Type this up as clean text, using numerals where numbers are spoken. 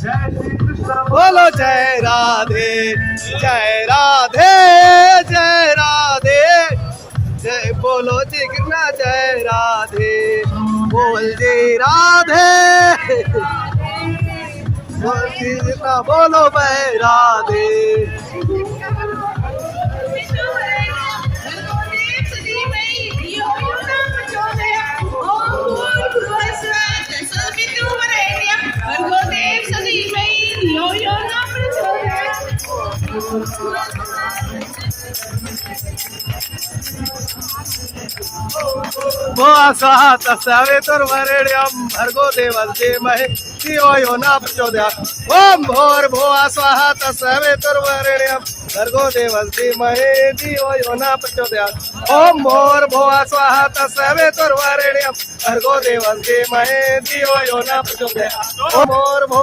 बोलो जय राधे जय राधे जय राधे जय बोलो जी कृष्णा जय राधे बोल जी राधे बोल जी कृष्णा बोलो जय राधे स्वाहा तस्वितुर्वरेण्यं भर्गो देवस्य धीमहि धियो यो न प्रचोदयात् ओम भूर्भुवः स्वाहा तस्वितुर्वरेण्यं भर्गो देवस्य धीमहि धियो यो न प्रचोदयात् ओम भूर्भुवः स्वाहा तस्वितुर्वरेण्यं भर्गो देवस्य धीमहि धियो यो न प्रचोदयात् ओम भूर्भुवः